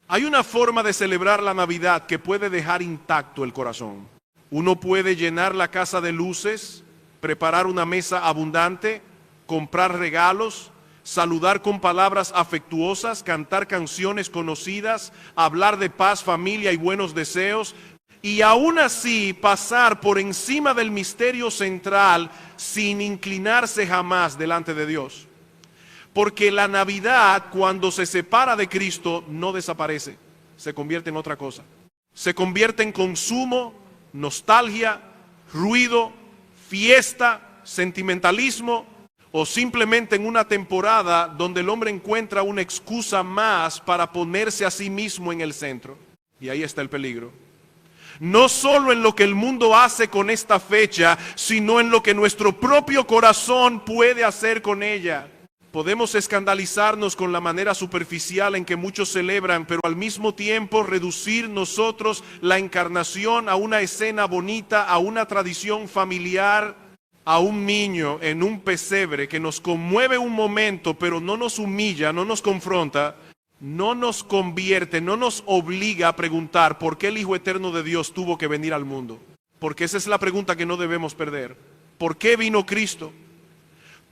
Hay una forma de celebrar la Navidad que puede dejar intacto el corazón. Uno puede llenar la casa de luces, preparar una mesa abundante, comprar regalos, saludar con palabras afectuosas, cantar canciones conocidas, hablar de paz, familia y buenos deseos, y aún así pasar por encima del misterio central sin inclinarse jamás delante de Dios. Porque la Navidad, cuando se separa de Cristo, no desaparece, se convierte en otra cosa. Se convierte en consumo, nostalgia, ruido, fiesta, sentimentalismo, o simplemente en una temporada donde el hombre encuentra una excusa más para ponerse a sí mismo en el centro. Y ahí está el peligro. No solo en lo que el mundo hace con esta fecha, sino en lo que nuestro propio corazón puede hacer con ella. Podemos escandalizarnos con la manera superficial en que muchos celebran, pero al mismo tiempo reducir nosotros la encarnación a una escena bonita, a una tradición familiar, a un niño en un pesebre que nos conmueve un momento, pero no nos humilla, no nos confronta, no nos convierte, no nos obliga a preguntar por qué el Hijo Eterno de Dios tuvo que venir al mundo. Porque esa es la pregunta que no debemos perder. ¿Por qué vino Cristo?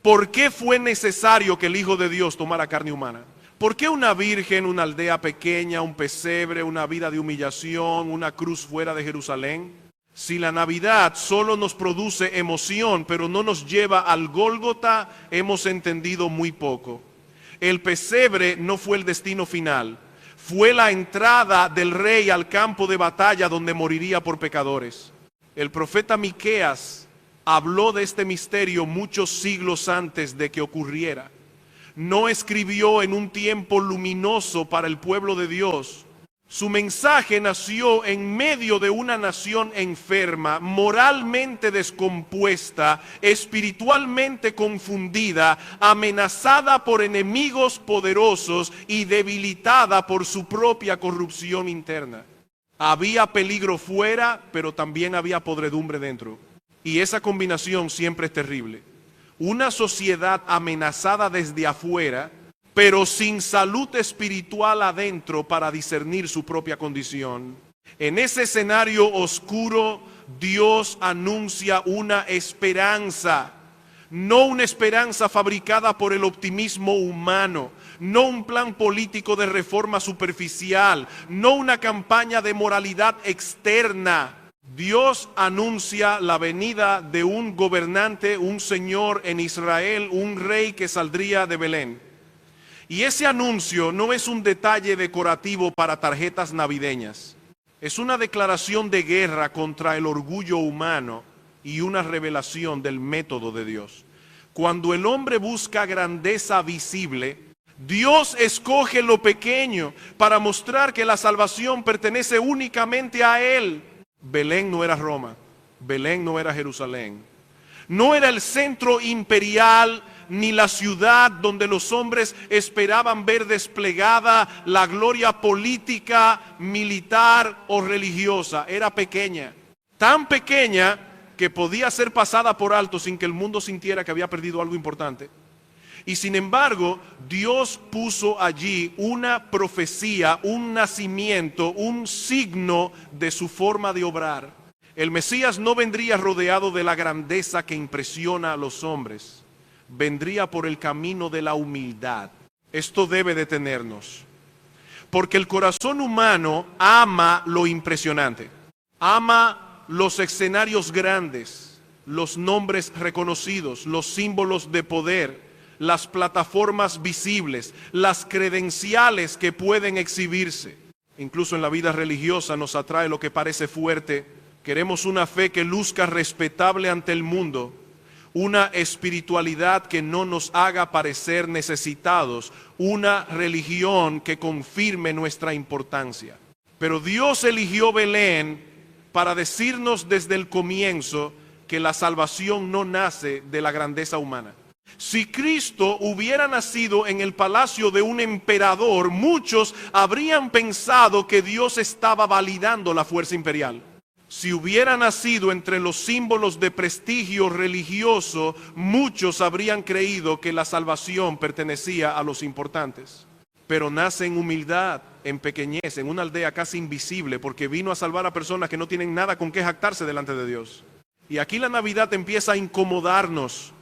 ¿Por qué fue necesario que el Hijo de Dios tomara carne humana? ¿Por qué una virgen, una aldea pequeña, un pesebre, una vida de humillación, una cruz fuera de Jerusalén? Si la Navidad solo nos produce emoción, pero no nos lleva al Gólgota, hemos entendido muy poco. El pesebre no fue el destino final, fue la entrada del rey al campo de batalla donde moriría por pecadores. El profeta Miqueas habló de este misterio muchos siglos antes de que ocurriera. No escribió en un tiempo luminoso para el pueblo de Dios. Su mensaje nació en medio de una nación enferma, moralmente descompuesta, espiritualmente confundida, amenazada por enemigos poderosos y debilitada por su propia corrupción interna. Había peligro fuera, pero también había podredumbre dentro. Y esa combinación siempre es terrible. Una sociedad amenazada desde afuera, pero sin salud espiritual adentro para discernir su propia condición. En ese escenario oscuro, Dios anuncia una esperanza, no una esperanza fabricada por el optimismo humano, no un plan político de reforma superficial, no una campaña de moralidad externa. Dios anuncia la venida de un gobernante, un señor en Israel, un rey que saldría de Belén. Y ese anuncio no es un detalle decorativo para tarjetas navideñas. Es una declaración de guerra contra el orgullo humano y una revelación del método de Dios. Cuando el hombre busca grandeza visible, Dios escoge lo pequeño para mostrar que la salvación pertenece únicamente a Él. Belén no era Roma, Belén no era Jerusalén, no era el centro imperial ni la ciudad donde los hombres esperaban ver desplegada la gloria política, militar o religiosa. Era pequeña, tan pequeña que podía ser pasada por alto sin que el mundo sintiera que había perdido algo importante. Y sin embargo, Dios puso allí una profecía, un nacimiento, un signo de su forma de obrar. El Mesías no vendría rodeado de la grandeza que impresiona a los hombres. Vendría por el camino de la humildad. Esto debe detenernos. Porque el corazón humano ama lo impresionante. Ama los escenarios grandes, los nombres reconocidos, los símbolos de poder, las plataformas visibles, las credenciales que pueden exhibirse. Incluso en la vida religiosa nos atrae lo que parece fuerte. Queremos una fe que luzca respetable ante el mundo, una espiritualidad que no nos haga parecer necesitados, una religión que confirme nuestra importancia. Pero Dios eligió Belén para decirnos desde el comienzo que la salvación no nace de la grandeza humana. Si Cristo hubiera nacido en el palacio de un emperador, muchos habrían pensado que Dios estaba validando la fuerza imperial. Si hubiera nacido entre los símbolos de prestigio religioso, muchos habrían creído que la salvación pertenecía a los importantes. Pero nace en humildad, en pequeñez, en una aldea casi invisible, porque vino a salvar a personas que no tienen nada con qué jactarse delante de Dios. Y aquí la Navidad empieza a incomodarnos,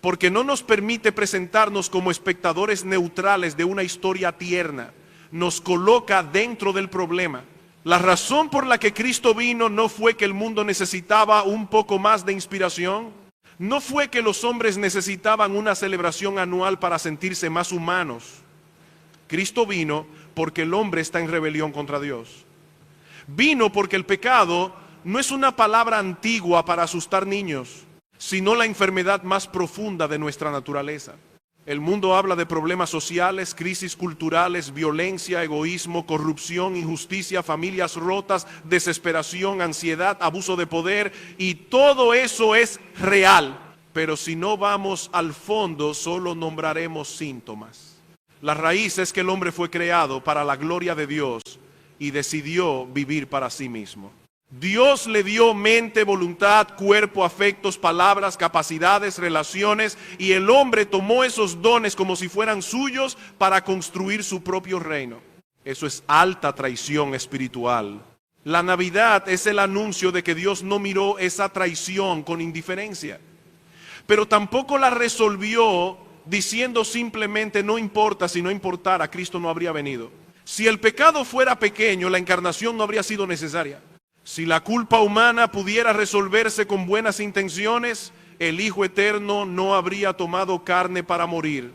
porque no nos permite presentarnos como espectadores neutrales de una historia tierna. Nos coloca dentro del problema. La razón por la que Cristo vino no fue que el mundo necesitaba un poco más de inspiración. No fue que los hombres necesitaban una celebración anual para sentirse más humanos. Cristo vino porque el hombre está en rebelión contra Dios. Vino porque el pecado no es una palabra antigua para asustar niños, sino la enfermedad más profunda de nuestra naturaleza. El mundo habla de problemas sociales, crisis culturales, violencia, egoísmo, corrupción, injusticia, familias rotas, desesperación, ansiedad, abuso de poder, y todo eso es real. Pero si no vamos al fondo, solo nombraremos síntomas. La raíz es que el hombre fue creado para la gloria de Dios y decidió vivir para sí mismo. Dios le dio mente, voluntad, cuerpo, afectos, palabras, capacidades, relaciones, y el hombre tomó esos dones como si fueran suyos para construir su propio reino. Eso es alta traición espiritual. La Navidad es el anuncio de que Dios no miró esa traición con indiferencia, pero tampoco la resolvió diciendo simplemente no importa, si no importara, Cristo no habría venido. Si el pecado fuera pequeño, la encarnación no habría sido necesaria. Si la culpa humana pudiera resolverse con buenas intenciones, el Hijo Eterno no habría tomado carne para morir.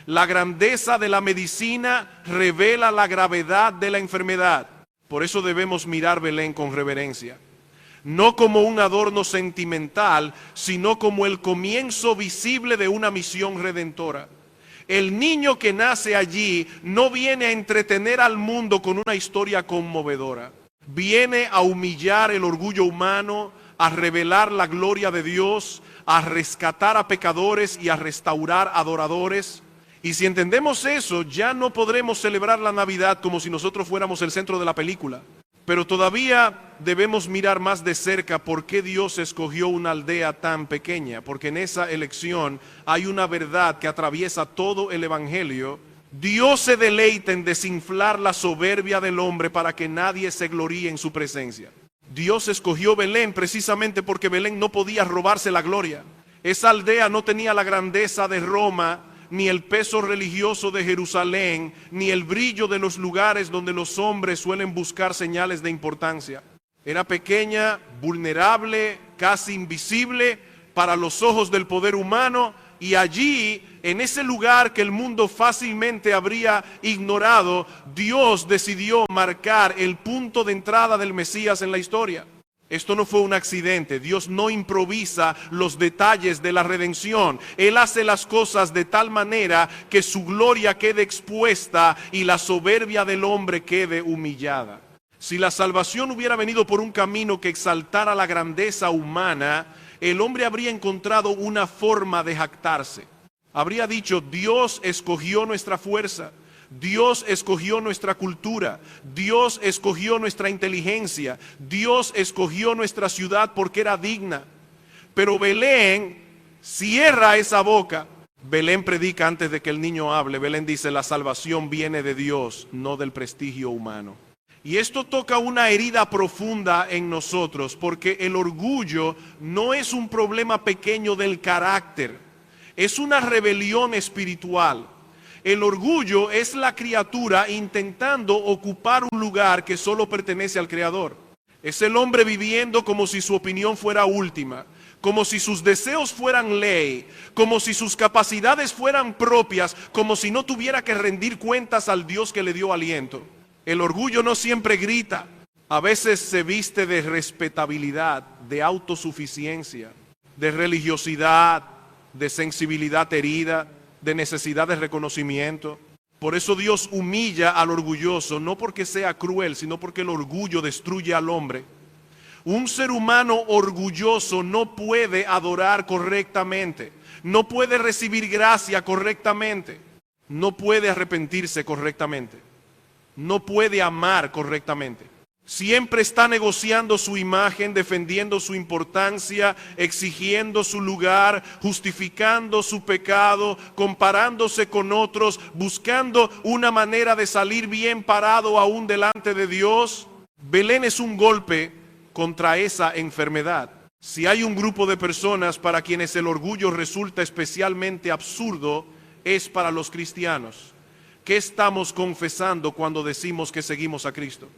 La grandeza de la medicina revela la gravedad de la enfermedad. Por eso debemos mirar Belén con reverencia. No como un adorno sentimental, sino como el comienzo visible de una misión redentora. El niño que nace allí no viene a entretener al mundo con una historia conmovedora. Viene a humillar el orgullo humano, a revelar la gloria de Dios, a rescatar a pecadores y a restaurar adoradores. Y si entendemos eso, ya no podremos celebrar la Navidad como si nosotros fuéramos el centro de la película. Pero todavía debemos mirar más de cerca por qué Dios escogió una aldea tan pequeña, porque en esa elección hay una verdad que atraviesa todo el Evangelio. Dios se deleita en desinflar la soberbia del hombre para que nadie se gloríe en su presencia. Dios escogió Belén precisamente porque Belén no podía robarse la gloria. Esa aldea no tenía la grandeza de Roma, ni el peso religioso de Jerusalén, ni el brillo de los lugares donde los hombres suelen buscar señales de importancia. Era pequeña, vulnerable, casi invisible para los ojos del poder humano, y allí, en ese lugar que el mundo fácilmente habría ignorado, Dios decidió marcar el punto de entrada del Mesías en la historia. Esto no fue un accidente. Dios no improvisa los detalles de la redención. Él hace las cosas de tal manera que su gloria quede expuesta y la soberbia del hombre quede humillada. Si la salvación hubiera venido por un camino que exaltara la grandeza humana, el hombre habría encontrado una forma de jactarse. Habría dicho: Dios escogió nuestra fuerza, Dios escogió nuestra cultura, Dios escogió nuestra inteligencia, Dios escogió nuestra ciudad porque era digna. Pero Belén cierra esa boca. Belén predica antes de que el niño hable. Belén dice: la salvación viene de Dios, no del prestigio humano. Y esto toca una herida profunda en nosotros, porque el orgullo no es un problema pequeño del carácter, es una rebelión espiritual. El orgullo es la criatura intentando ocupar un lugar que solo pertenece al Creador. Es el hombre viviendo como si su opinión fuera última, como si sus deseos fueran ley, como si sus capacidades fueran propias, como si no tuviera que rendir cuentas al Dios que le dio aliento. El orgullo no siempre grita, a veces se viste de respetabilidad, de autosuficiencia, de religiosidad, de sensibilidad herida, de necesidad de reconocimiento. Por eso Dios humilla al orgulloso, no porque sea cruel, sino porque el orgullo destruye al hombre. Un ser humano orgulloso no puede adorar correctamente, no puede recibir gracia correctamente, no puede arrepentirse correctamente, no puede amar correctamente. Siempre está negociando su imagen, defendiendo su importancia, exigiendo su lugar, justificando su pecado, comparándose con otros, buscando una manera de salir bien parado aún delante de Dios. Belén es un golpe contra esa enfermedad. Si hay un grupo de personas para quienes el orgullo resulta especialmente absurdo, es para los cristianos. ¿Qué estamos confesando cuando decimos que seguimos a Cristo?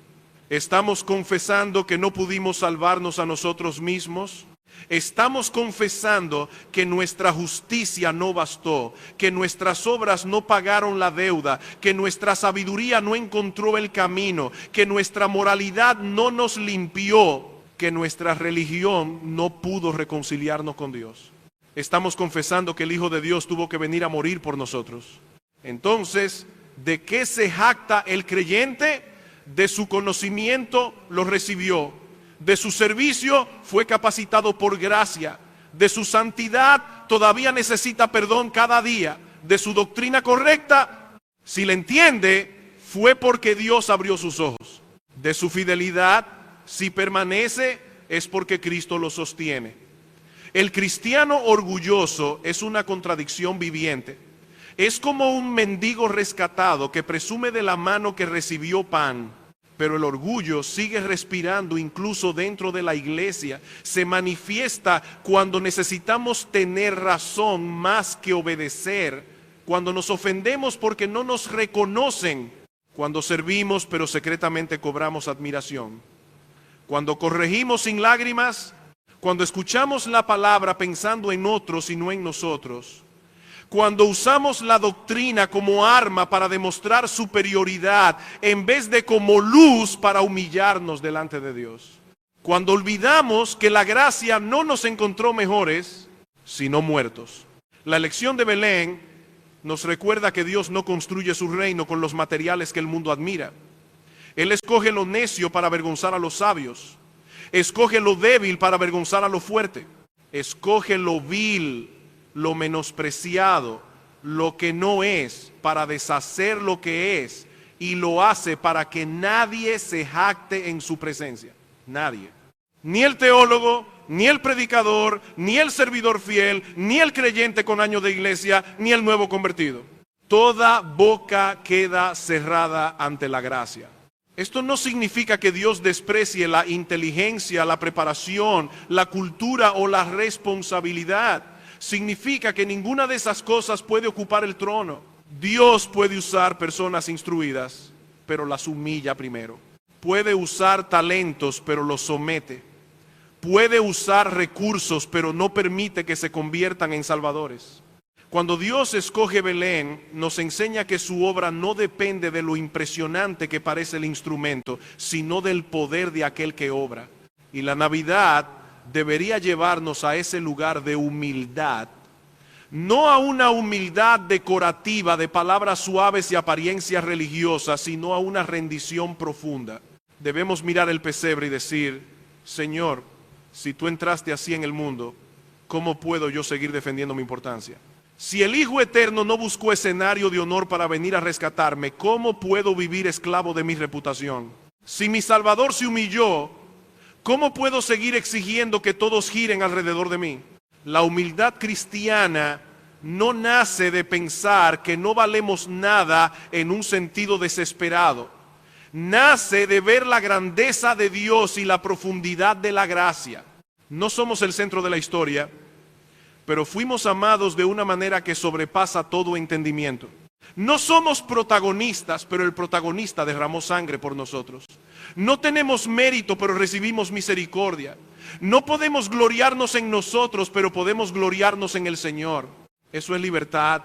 ¿Estamos confesando que no pudimos salvarnos a nosotros mismos? ¿Estamos confesando que nuestra justicia no bastó, que nuestras obras no pagaron la deuda, que nuestra sabiduría no encontró el camino, que nuestra moralidad no nos limpió, que nuestra religión no pudo reconciliarnos con Dios? Estamos confesando que el Hijo de Dios tuvo que venir a morir por nosotros. Entonces, ¿de qué se jacta el creyente? De su conocimiento lo recibió, de su servicio fue capacitado por gracia, de su santidad todavía necesita perdón cada día, de su doctrina correcta, si la entiende, fue porque Dios abrió sus ojos, de su fidelidad, si permanece, es porque Cristo lo sostiene. El cristiano orgulloso es una contradicción viviente. Es como un mendigo rescatado que presume de la mano que recibió pan, pero el orgullo sigue respirando incluso dentro de la iglesia. Se manifiesta cuando necesitamos tener razón más que obedecer, cuando nos ofendemos porque no nos reconocen, cuando servimos pero secretamente cobramos admiración, cuando corregimos sin lágrimas, cuando escuchamos la palabra pensando en otros y no en nosotros, cuando usamos la doctrina como arma para demostrar superioridad en vez de como luz para humillarnos delante de Dios. Cuando olvidamos que la gracia no nos encontró mejores, sino muertos. La lección de Belén nos recuerda que Dios no construye su reino con los materiales que el mundo admira. Él escoge lo necio para avergonzar a los sabios. Escoge lo débil para avergonzar a lo fuerte. Escoge lo vil, lo menospreciado, lo que no es, para deshacer lo que es, y lo hace para que nadie se jacte en su presencia. Nadie. Ni el teólogo, ni el predicador, ni el servidor fiel, ni el creyente con años de iglesia, ni el nuevo convertido. Toda boca queda cerrada ante la gracia. Esto no significa que Dios desprecie la inteligencia, la preparación, la cultura o la responsabilidad. Significa que ninguna de esas cosas puede ocupar el trono. Dios puede usar personas instruidas, pero las humilla primero. Puede usar talentos, pero los somete. Puede usar recursos, pero no permite que se conviertan en salvadores. Cuando Dios escoge Belén, nos enseña que su obra no depende de lo impresionante que parece el instrumento, sino del poder de aquel que obra. Y la Navidad debería llevarnos a ese lugar de humildad, no a una humildad decorativa de palabras suaves y apariencias religiosas, sino a una rendición profunda. Debemos mirar el pesebre y decir: Señor, si tú entraste así en el mundo, ¿cómo puedo yo seguir defendiendo mi importancia? Si el Hijo Eterno no buscó escenario de honor para venir a rescatarme, ¿cómo puedo vivir esclavo de mi reputación? Si mi Salvador se humilló, ¿cómo puedo seguir exigiendo que todos giren alrededor de mí? La humildad cristiana no nace de pensar que no valemos nada en un sentido desesperado. Nace de ver la grandeza de Dios y la profundidad de la gracia. No somos el centro de la historia, pero fuimos amados de una manera que sobrepasa todo entendimiento. No somos protagonistas, pero el protagonista derramó sangre por nosotros. No tenemos mérito, pero recibimos misericordia. No podemos gloriarnos en nosotros, pero podemos gloriarnos en el Señor. Eso es libertad.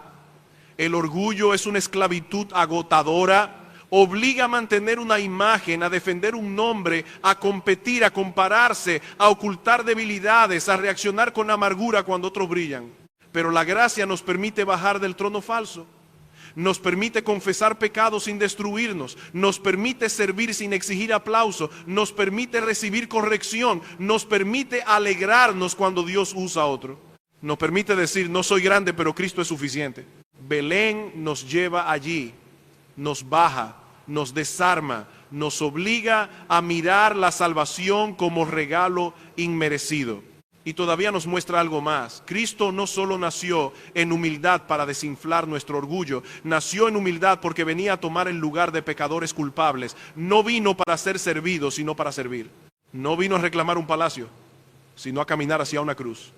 El orgullo es una esclavitud agotadora. Obliga a mantener una imagen, a defender un nombre, a competir, a compararse, a ocultar debilidades, a reaccionar con amargura cuando otros brillan. Pero la gracia nos permite bajar del trono falso. Nos permite confesar pecados sin destruirnos, nos permite servir sin exigir aplauso, nos permite recibir corrección, nos permite alegrarnos cuando Dios usa a otro. Nos permite decir: no soy grande, pero Cristo es suficiente. Belén nos lleva allí, nos baja, nos desarma, nos obliga a mirar la salvación como regalo inmerecido. Y todavía nos muestra algo más. Cristo no solo nació en humildad para desinflar nuestro orgullo, nació en humildad porque venía a tomar el lugar de pecadores culpables. No vino para ser servido, sino para servir. No vino a reclamar un palacio, sino a caminar hacia una cruz.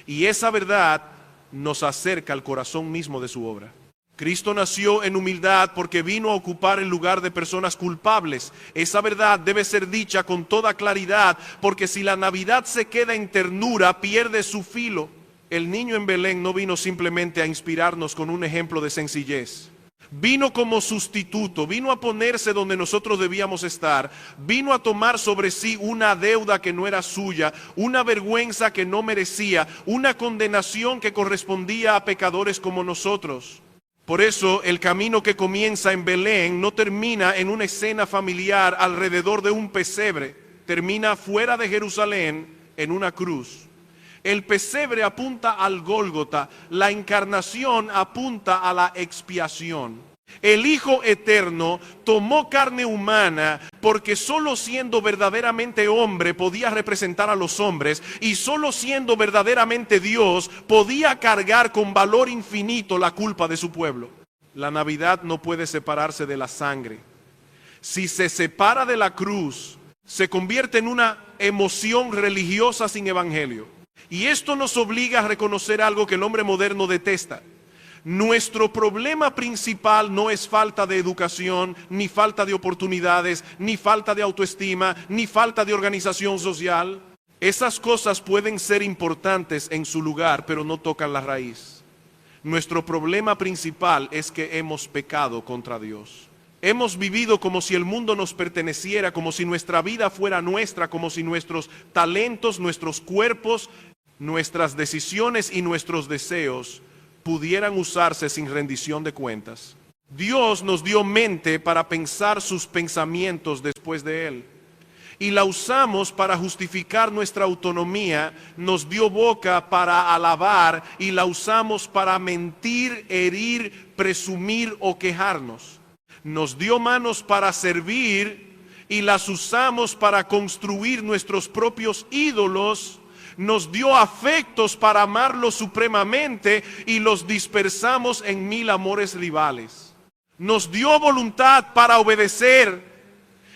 Y esa verdad nos acerca al corazón mismo de su obra. Cristo nació en humildad porque vino a ocupar el lugar de personas culpables. Esa verdad debe ser dicha con toda claridad, porque si la Navidad se queda en ternura, pierde su filo. El niño en Belén no vino simplemente a inspirarnos con un ejemplo de sencillez. Vino como sustituto, vino a ponerse donde nosotros debíamos estar, vino a tomar sobre sí una deuda que no era suya, una vergüenza que no merecía, una condenación que correspondía a pecadores como nosotros. Por eso el camino que comienza en Belén no termina en una escena familiar alrededor de un pesebre, termina fuera de Jerusalén en una cruz. El pesebre apunta al Gólgota, la encarnación apunta a la expiación. El Hijo Eterno tomó carne humana porque solo siendo verdaderamente hombre podía representar a los hombres, y solo siendo verdaderamente Dios podía cargar con valor infinito la culpa de su pueblo. La Navidad no puede separarse de la sangre. Si se separa de la cruz, se convierte en una emoción religiosa sin evangelio. Y esto nos obliga a reconocer algo que el hombre moderno detesta. Nuestro problema principal no es falta de educación, ni falta de oportunidades, ni falta de autoestima, ni falta de organización social. Esas cosas pueden ser importantes en su lugar, pero no tocan la raíz. Nuestro problema principal es que hemos pecado contra Dios. Hemos vivido como si el mundo nos perteneciera, como si nuestra vida fuera nuestra, como si nuestros talentos, nuestros cuerpos, nuestras decisiones y nuestros deseos pudieran usarse sin rendición de cuentas. Dios nos dio mente para pensar sus pensamientos después de Él, y la usamos para justificar nuestra autonomía. Nos dio boca para alabar y la usamos para mentir, herir, presumir o quejarnos. Nos dio manos para servir y las usamos para construir nuestros propios ídolos. Nos dio afectos para amarlo supremamente y los dispersamos en 1000 amores rivales. Nos dio voluntad para obedecer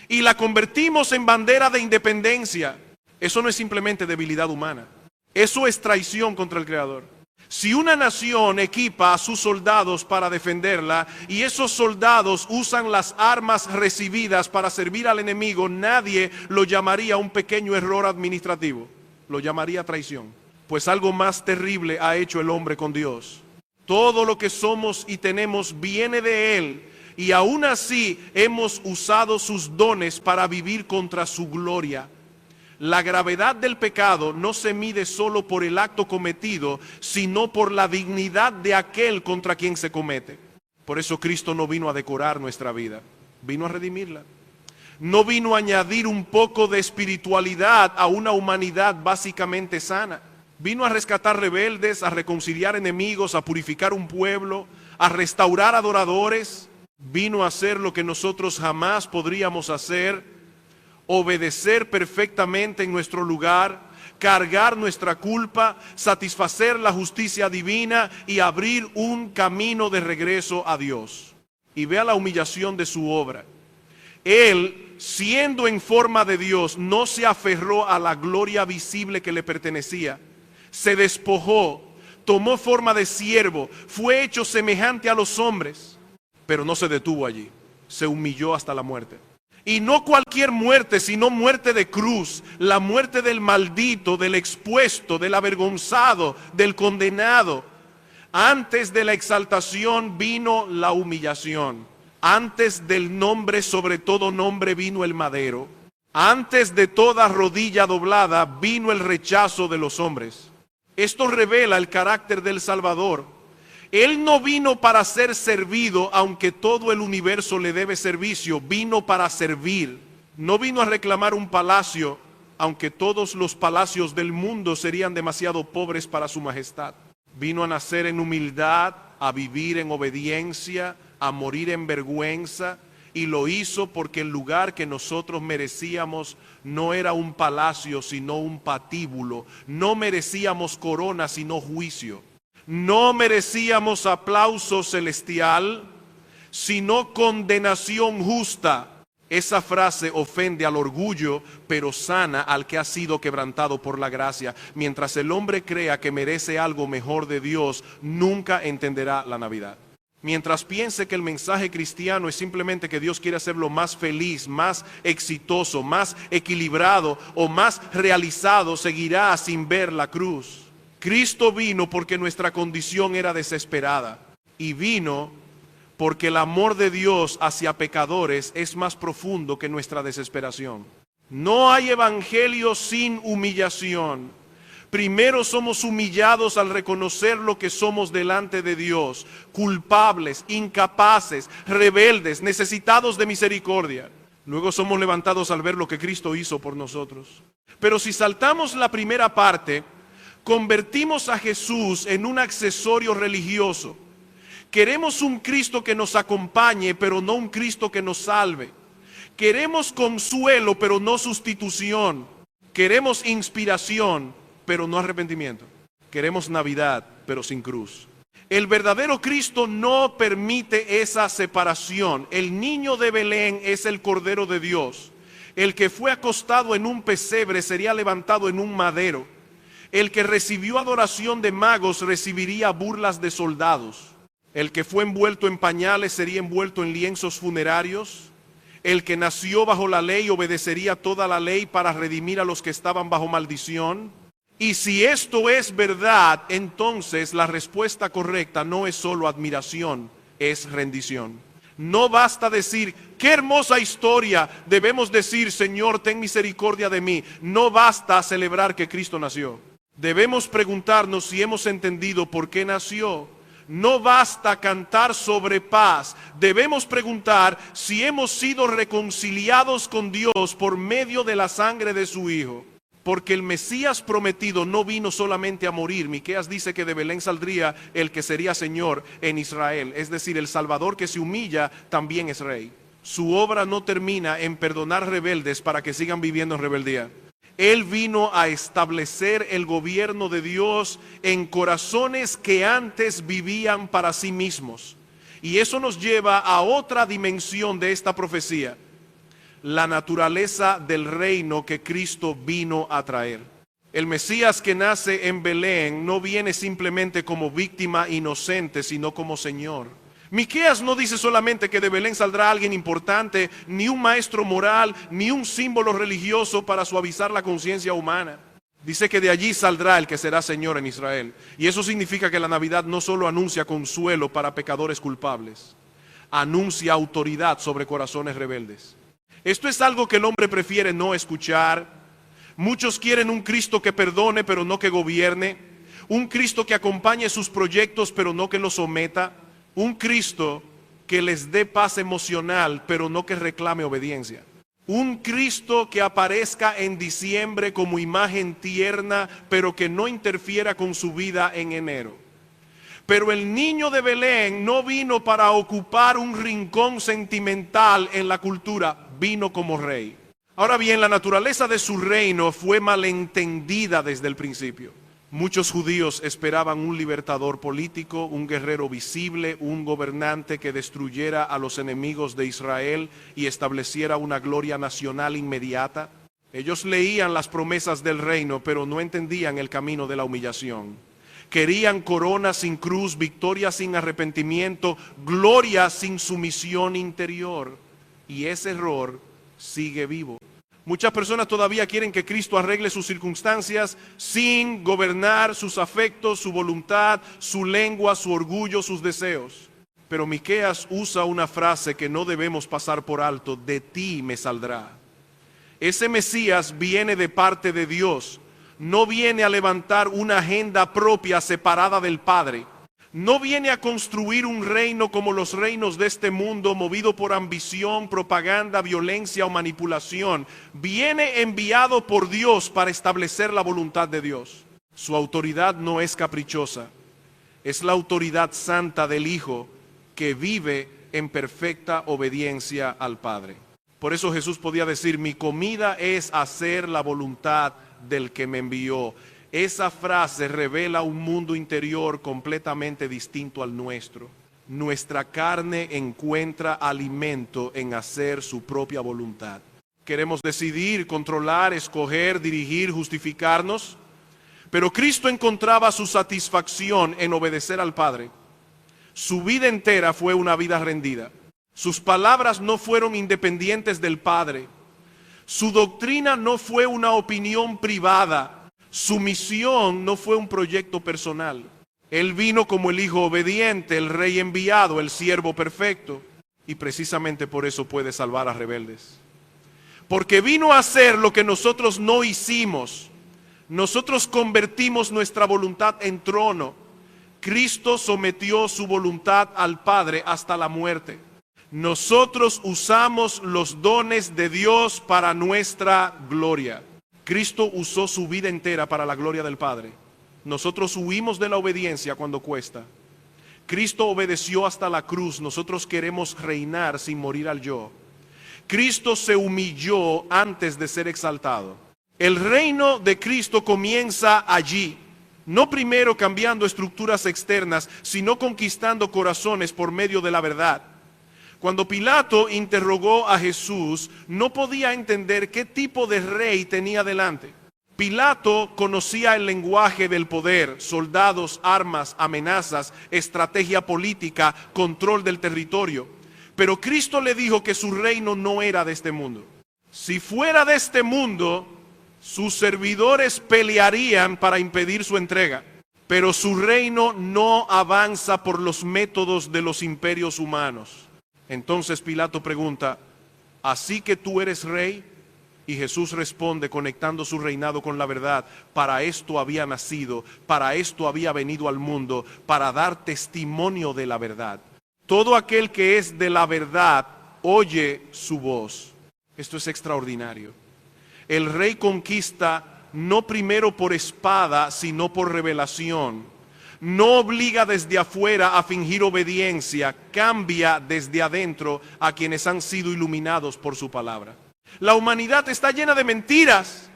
y la convertimos en bandera de independencia. Eso no es simplemente debilidad humana, eso es traición contra el Creador. Si una nación equipa a sus soldados para defenderla y esos soldados usan las armas recibidas para servir al enemigo, nadie lo llamaría un pequeño error administrativo. Lo llamaría traición. Pues algo más terrible ha hecho el hombre con Dios. Todo lo que somos y tenemos viene de Él, y aún así hemos usado sus dones para vivir contra su gloria. La gravedad del pecado no se mide solo por el acto cometido, sino por la dignidad de aquel contra quien se comete. Por eso Cristo no vino a decorar nuestra vida, vino a redimirla. No vino a añadir un poco de espiritualidad a una humanidad básicamente sana. Vino a rescatar rebeldes, a reconciliar enemigos, a purificar un pueblo, a restaurar adoradores. Vino a hacer lo que nosotros jamás podríamos hacer: obedecer perfectamente en nuestro lugar, cargar nuestra culpa, satisfacer la justicia divina y abrir un camino de regreso a Dios. Y vea la humillación de su obra. Él, siendo en forma de Dios, no se aferró a la gloria visible que le pertenecía. Se despojó, tomó forma de siervo, fue hecho semejante a los hombres, pero no se detuvo allí. Se humilló hasta la muerte. Y no cualquier muerte, sino muerte de cruz, la muerte del maldito, del expuesto, del avergonzado, del condenado. Antes de la exaltación vino la humillación. Antes del nombre sobre todo nombre vino el madero. Antes de toda rodilla doblada vino el rechazo de los hombres. Esto revela el carácter del Salvador. Él no vino para ser servido, aunque todo el universo le debe servicio. Vino para servir. No vino a reclamar un palacio, aunque todos los palacios del mundo serían demasiado pobres para su majestad. Vino a nacer en humildad, a vivir en obediencia, a morir en vergüenza y lo hizo porque el lugar que nosotros merecíamos no era un palacio, sino un patíbulo. No merecíamos corona, sino juicio. No merecíamos aplauso celestial, sino condenación justa. Esa frase ofende al orgullo, pero sana al que ha sido quebrantado por la gracia. Mientras el hombre crea que merece algo mejor de Dios, nunca entenderá la Navidad. Mientras piense que el mensaje cristiano es simplemente que Dios quiere hacerlo más feliz, más exitoso, más equilibrado o más realizado, seguirá sin ver la cruz. Cristo vino porque nuestra condición era desesperada, y vino porque el amor de Dios hacia pecadores es más profundo que nuestra desesperación. No hay evangelio sin humillación. Primero somos humillados al reconocer lo que somos delante de Dios, culpables, incapaces, rebeldes, necesitados de misericordia. Luego somos levantados al ver lo que Cristo hizo por nosotros. Pero si saltamos la primera parte, convertimos a Jesús en un accesorio religioso. Queremos un Cristo que nos acompañe, pero no un Cristo que nos salve. Queremos consuelo, pero no sustitución. Queremos inspiración, pero no arrepentimiento. Queremos Navidad, pero sin cruz. El verdadero Cristo no permite esa separación. El niño de Belén es el Cordero de Dios. El que fue acostado en un pesebre sería levantado en un madero. El que recibió adoración de magos recibiría burlas de soldados. El que fue envuelto en pañales sería envuelto en lienzos funerarios. El que nació bajo la ley obedecería toda la ley para redimir a los que estaban bajo maldición. Y si esto es verdad, entonces la respuesta correcta no es solo admiración, es rendición. No basta decir, qué hermosa historia, debemos decir, Señor, ten misericordia de mí. No basta celebrar que Cristo nació. Debemos preguntarnos si hemos entendido por qué nació. No basta cantar sobre paz. Debemos preguntar si hemos sido reconciliados con Dios por medio de la sangre de su Hijo. Porque el Mesías prometido no vino solamente a morir. Miqueas dice que de Belén saldría el que sería Señor en Israel. Es decir, el Salvador que se humilla también es Rey. Su obra no termina en perdonar rebeldes para que sigan viviendo en rebeldía. Él vino a establecer el gobierno de Dios en corazones que antes vivían para sí mismos. Y eso nos lleva a otra dimensión de esta profecía. La naturaleza del reino que Cristo vino a traer. El Mesías que nace en Belén no viene simplemente como víctima inocente, sino como Señor. Miqueas no dice solamente que de Belén saldrá alguien importante, ni un maestro moral, ni un símbolo religioso para suavizar la conciencia humana. Dice que de allí saldrá el que será Señor en Israel. Y eso significa que la Navidad no solo anuncia consuelo para pecadores culpables, anuncia autoridad sobre corazones rebeldes. Esto es algo que el hombre prefiere no escuchar. Muchos quieren un Cristo que perdone, pero no que gobierne. Un Cristo que acompañe sus proyectos, pero no que los someta. Un Cristo que les dé paz emocional, pero no que reclame obediencia. Un Cristo que aparezca en diciembre como imagen tierna, pero que no interfiera con su vida en enero. Pero el niño de Belén no vino para ocupar un rincón sentimental en la cultura, vino como rey. Ahora bien, la naturaleza de su reino fue malentendida desde el principio. Muchos judíos esperaban un libertador político, un guerrero visible, un gobernante que destruyera a los enemigos de Israel y estableciera una gloria nacional inmediata. Ellos leían las promesas del reino, pero no entendían el camino de la humillación. Querían corona sin cruz, victoria sin arrepentimiento, gloria sin sumisión interior. Y ese error sigue vivo. Muchas personas todavía quieren que Cristo arregle sus circunstancias sin gobernar sus afectos, su voluntad, su lengua, su orgullo, sus deseos. Pero Miqueas usa una frase que no debemos pasar por alto: de ti me saldrá. Ese Mesías viene de parte de Dios, no viene a levantar una agenda propia separada del Padre. No viene a construir un reino como los reinos de este mundo, movido por ambición, propaganda, violencia o manipulación. Viene enviado por Dios para establecer la voluntad de Dios. Su autoridad no es caprichosa, es la autoridad santa del Hijo que vive en perfecta obediencia al Padre. Por eso Jesús podía decir, mi comida es hacer la voluntad del que me envió. Esa frase revela un mundo interior completamente distinto al nuestro. Nuestra carne encuentra alimento en hacer su propia voluntad. Queremos decidir, controlar, escoger, dirigir, justificarnos. Pero Cristo encontraba su satisfacción en obedecer al Padre. Su vida entera fue una vida rendida. Sus palabras no fueron independientes del Padre. Su doctrina no fue una opinión privada. Su misión no fue un proyecto personal. Él vino como el Hijo obediente, el Rey enviado, el siervo perfecto. Y precisamente por eso puede salvar a rebeldes. Porque vino a hacer lo que nosotros no hicimos. Nosotros convertimos nuestra voluntad en trono. Cristo sometió su voluntad al Padre hasta la muerte. Nosotros usamos los dones de Dios para nuestra gloria. Cristo usó su vida entera para la gloria del Padre. Nosotros huimos de la obediencia cuando cuesta. Cristo obedeció hasta la cruz. Nosotros queremos reinar sin morir al yo. Cristo se humilló antes de ser exaltado. El reino de Cristo comienza allí. No primero cambiando estructuras externas, sino conquistando corazones por medio de la verdad. Cuando Pilato interrogó a Jesús, no podía entender qué tipo de rey tenía delante. Pilato conocía el lenguaje del poder, soldados, armas, amenazas, estrategia política, control del territorio. Pero Cristo le dijo que su reino no era de este mundo. Si fuera de este mundo, sus servidores pelearían para impedir su entrega. Pero su reino no avanza por los métodos de los imperios humanos. Entonces Pilato pregunta, ¿así que tú eres rey? Y Jesús responde conectando su reinado con la verdad. Para esto había nacido, para esto había venido al mundo, para dar testimonio de la verdad. Todo aquel que es de la verdad oye su voz. Esto es extraordinario. El rey conquista no primero por espada, sino por revelación. No obliga desde afuera a fingir obediencia, cambia desde adentro a quienes han sido iluminados por su palabra. La humanidad está llena de mentiras.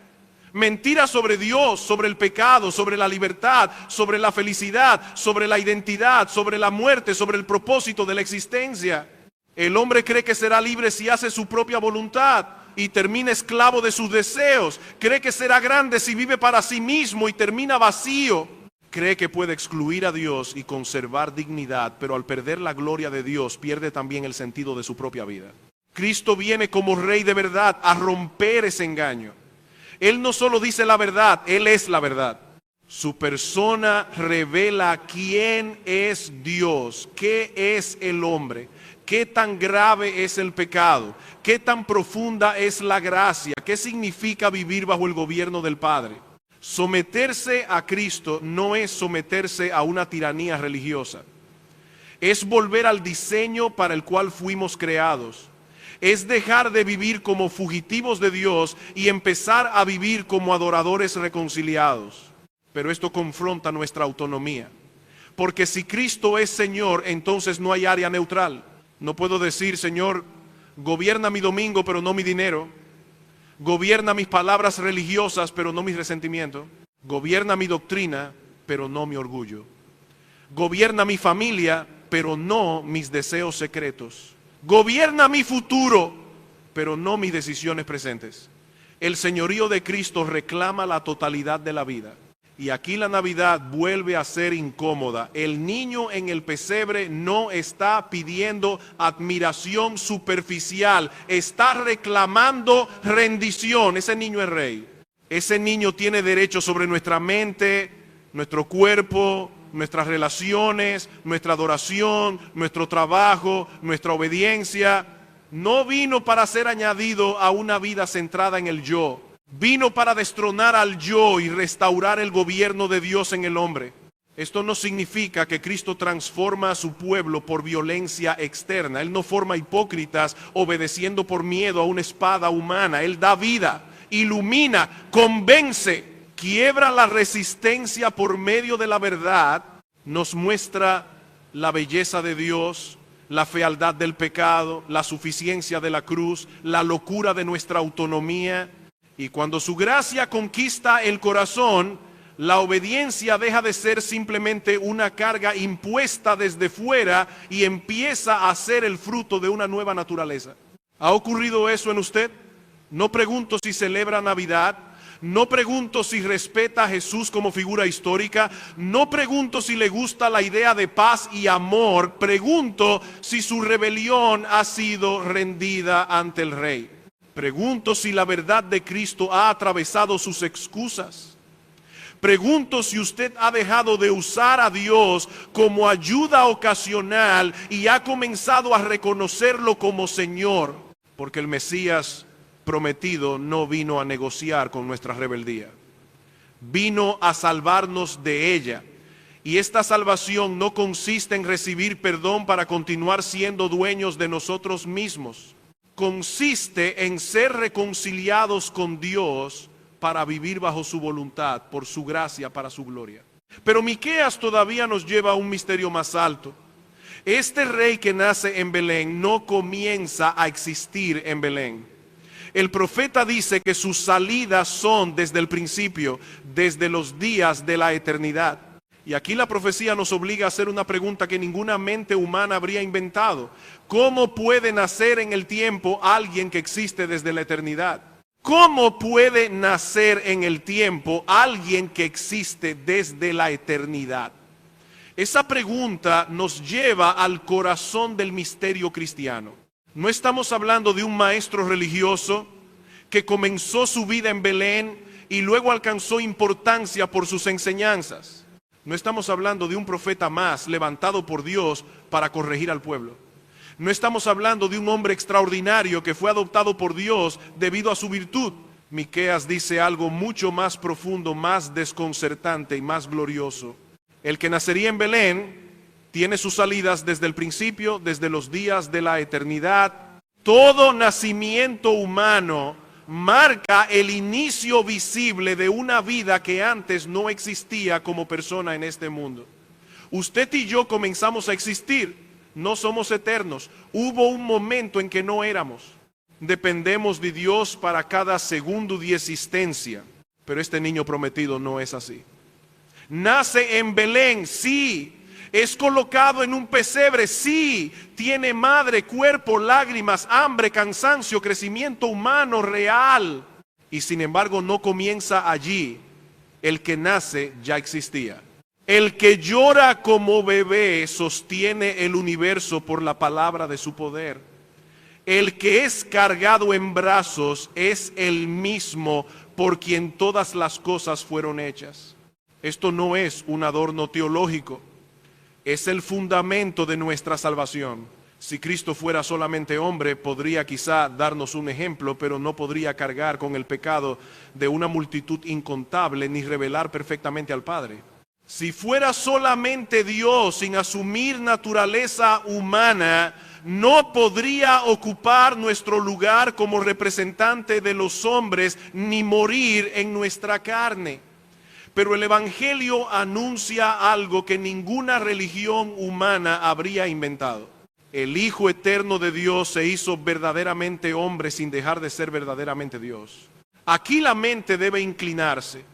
Mentiras sobre Dios, sobre el pecado, sobre la libertad, sobre la felicidad, sobre la identidad, sobre la muerte, sobre el propósito de la existencia. El hombre cree que será libre si hace su propia voluntad y termina esclavo de sus deseos. Cree que será grande si vive para sí mismo y termina vacío. Cree que puede excluir a Dios y conservar dignidad, pero al perder la gloria de Dios pierde también el sentido de su propia vida. Cristo viene como Rey de verdad a romper ese engaño. Él no solo dice la verdad, Él es la verdad. Su persona revela quién es Dios, qué es el hombre, qué tan grave es el pecado, qué tan profunda es la gracia, qué significa vivir bajo el gobierno del Padre. Someterse a Cristo no es someterse a una tiranía religiosa. Es volver al diseño para el cual fuimos creados. Es dejar de vivir como fugitivos de Dios y empezar a vivir como adoradores reconciliados. Pero esto confronta nuestra autonomía. Porque si Cristo es Señor, entonces no hay área neutral. No puedo decir, Señor, gobierna mi domingo, pero no mi dinero. Gobierna mis palabras religiosas, pero no mis resentimientos. Gobierna mi doctrina, pero no mi orgullo. Gobierna mi familia, pero no mis deseos secretos. Gobierna mi futuro, pero no mis decisiones presentes. El señorío de Cristo reclama la totalidad de la vida. Y aquí la Navidad vuelve a ser incómoda. El niño en el pesebre no está pidiendo admiración superficial, está reclamando rendición. Ese niño es rey. Ese niño tiene derecho sobre nuestra mente, nuestro cuerpo, nuestras relaciones, nuestra adoración, nuestro trabajo, nuestra obediencia. No vino para ser añadido a una vida centrada en el yo. Vino para destronar al yo y restaurar el gobierno de Dios en el hombre. Esto no significa que Cristo transforma a su pueblo por violencia externa. Él no forma hipócritas obedeciendo por miedo a una espada humana. Él da vida, ilumina, convence, quiebra la resistencia por medio de la verdad. Nos muestra la belleza de Dios, la fealdad del pecado, la suficiencia de la cruz, la locura de nuestra autonomía. Y cuando su gracia conquista el corazón, la obediencia deja de ser simplemente una carga impuesta desde fuera y empieza a ser el fruto de una nueva naturaleza. ¿Ha ocurrido eso en usted? No pregunto si celebra Navidad, no pregunto si respeta a Jesús como figura histórica, no pregunto si le gusta la idea de paz y amor, pregunto si su rebelión ha sido rendida ante el Rey. Pregunto si la verdad de Cristo ha atravesado sus excusas. Pregunto si usted ha dejado de usar a Dios como ayuda ocasional y ha comenzado a reconocerlo como Señor, porque el Mesías prometido no vino a negociar con nuestra rebeldía, vino a salvarnos de ella. Y esta salvación no consiste en recibir perdón para continuar siendo dueños de nosotros mismos. Consiste en ser reconciliados con Dios para vivir bajo su voluntad, por su gracia, para su gloria. Pero Miqueas todavía nos lleva a un misterio más alto. Este rey que nace en Belén no comienza a existir en Belén. El profeta dice que sus salidas son desde el principio, desde los días de la eternidad. Y aquí la profecía nos obliga a hacer una pregunta que ninguna mente humana habría inventado. ¿Cómo puede nacer en el tiempo alguien que existe desde la eternidad? ¿Cómo puede nacer en el tiempo alguien que existe desde la eternidad? Esa pregunta nos lleva al corazón del misterio cristiano. No estamos hablando de un maestro religioso que comenzó su vida en Belén y luego alcanzó importancia por sus enseñanzas. No estamos hablando de un profeta más levantado por Dios para corregir al pueblo. No estamos hablando de un hombre extraordinario que fue adoptado por Dios debido a su virtud. Miqueas dice algo mucho más profundo, más desconcertante y más glorioso. El que nacería en Belén tiene sus salidas desde el principio, desde los días de la eternidad. Todo nacimiento humano marca el inicio visible de una vida que antes no existía como persona en este mundo. Usted y yo comenzamos a existir. No somos eternos. Hubo un momento en que no éramos. Dependemos de Dios para cada segundo de existencia. Pero este niño prometido no es así. Nace en Belén, sí. Es colocado en un pesebre, sí. Tiene madre, cuerpo, lágrimas, hambre, cansancio, crecimiento humano real. Y sin embargo no comienza allí. El que nace ya existía. El que llora como bebé sostiene el universo por la palabra de su poder. El que es cargado en brazos es el mismo por quien todas las cosas fueron hechas. Esto no es un adorno teológico, es el fundamento de nuestra salvación. Si Cristo fuera solamente hombre, podría quizá darnos un ejemplo, pero no podría cargar con el pecado de una multitud incontable ni revelar perfectamente al Padre. Si fuera solamente Dios sin asumir naturaleza humana, no podría ocupar nuestro lugar como representante de los hombres ni morir en nuestra carne. Pero el Evangelio anuncia algo que ninguna religión humana habría inventado. El Hijo eterno de Dios se hizo verdaderamente hombre sin dejar de ser verdaderamente Dios. Aquí la mente debe inclinarse.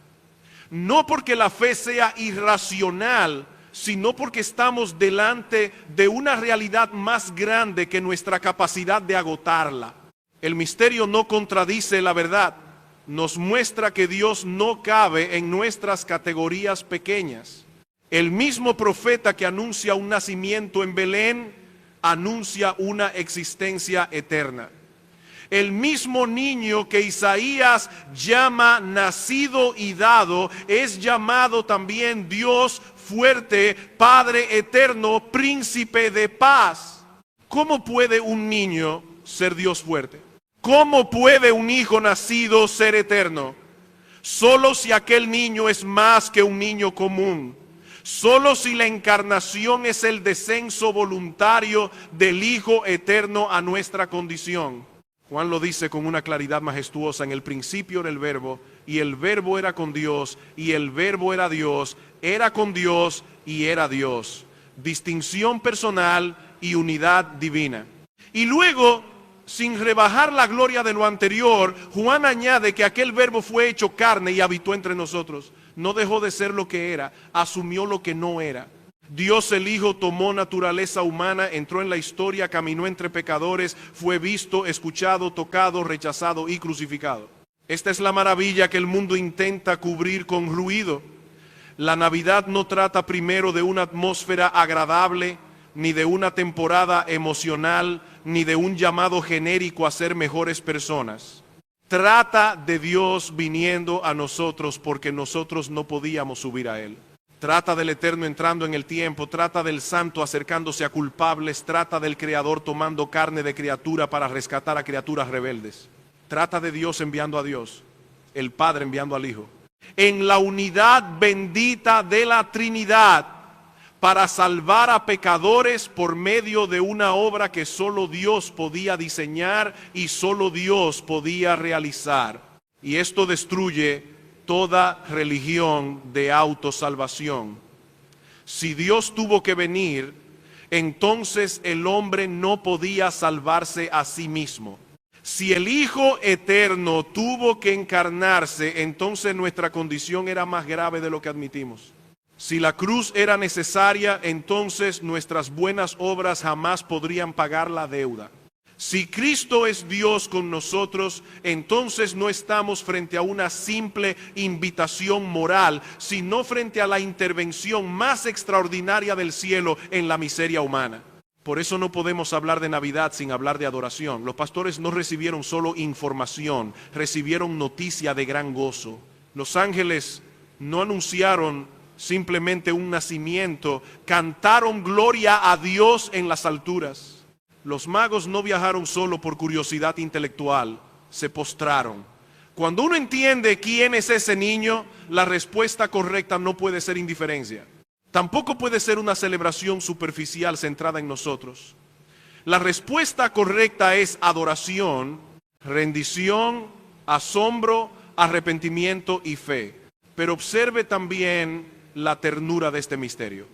No porque la fe sea irracional, sino porque estamos delante de una realidad más grande que nuestra capacidad de agotarla. El misterio no contradice la verdad, nos muestra que Dios no cabe en nuestras categorías pequeñas. El mismo profeta que anuncia un nacimiento en Belén, anuncia una existencia eterna. El mismo niño que Isaías llama nacido y dado, es llamado también Dios fuerte, Padre eterno, príncipe de paz. ¿Cómo puede un niño ser Dios fuerte? ¿Cómo puede un hijo nacido ser eterno? Solo si aquel niño es más que un niño común. Solo si la encarnación es el descenso voluntario del Hijo eterno a nuestra condición. Juan lo dice con una claridad majestuosa: en el principio era el Verbo, y el Verbo era con Dios, y el Verbo era Dios, era con Dios y era Dios. Distinción personal, y unidad divina. Y luego, sin rebajar la gloria de lo anterior, Juan añade que aquel verbo fue hecho carne y habitó entre nosotros. No dejó de ser lo que era, asumió lo que no era. Dios el Hijo tomó naturaleza humana, entró en la historia, caminó entre pecadores, fue visto, escuchado, tocado, rechazado y crucificado. Esta es la maravilla que el mundo intenta cubrir con ruido. La Navidad no trata primero de una atmósfera agradable, ni de una temporada emocional, ni de un llamado genérico a ser mejores personas. Trata de Dios viniendo a nosotros porque nosotros no podíamos subir a Él. Trata del Eterno entrando en el tiempo, trata del Santo acercándose a culpables, trata del Creador tomando carne de criatura para rescatar a criaturas rebeldes. Trata de Dios enviando a Dios, el Padre enviando al Hijo, en la unidad bendita de la Trinidad, para salvar a pecadores por medio de una obra que solo Dios podía diseñar y solo Dios podía realizar. Y esto destruye toda religión de autosalvación. Si Dios tuvo que venir, entonces el hombre no podía salvarse a sí mismo. Si el Hijo Eterno tuvo que encarnarse, entonces nuestra condición era más grave de lo que admitimos. Si la cruz era necesaria, entonces nuestras buenas obras jamás podrían pagar la deuda. Si Cristo es Dios con nosotros, entonces no estamos frente a una simple invitación moral, sino frente a la intervención más extraordinaria del cielo en la miseria humana. Por eso no podemos hablar de Navidad sin hablar de adoración. Los pastores no recibieron solo información, recibieron noticia de gran gozo. Los ángeles no anunciaron simplemente un nacimiento, cantaron gloria a Dios en las alturas. Los magos no viajaron solo por curiosidad intelectual, se postraron. Cuando uno entiende quién es ese niño, la respuesta correcta no puede ser indiferencia. Tampoco puede ser una celebración superficial centrada en nosotros. La respuesta correcta es adoración, rendición, asombro, arrepentimiento y fe. Pero observe también la ternura de este misterio.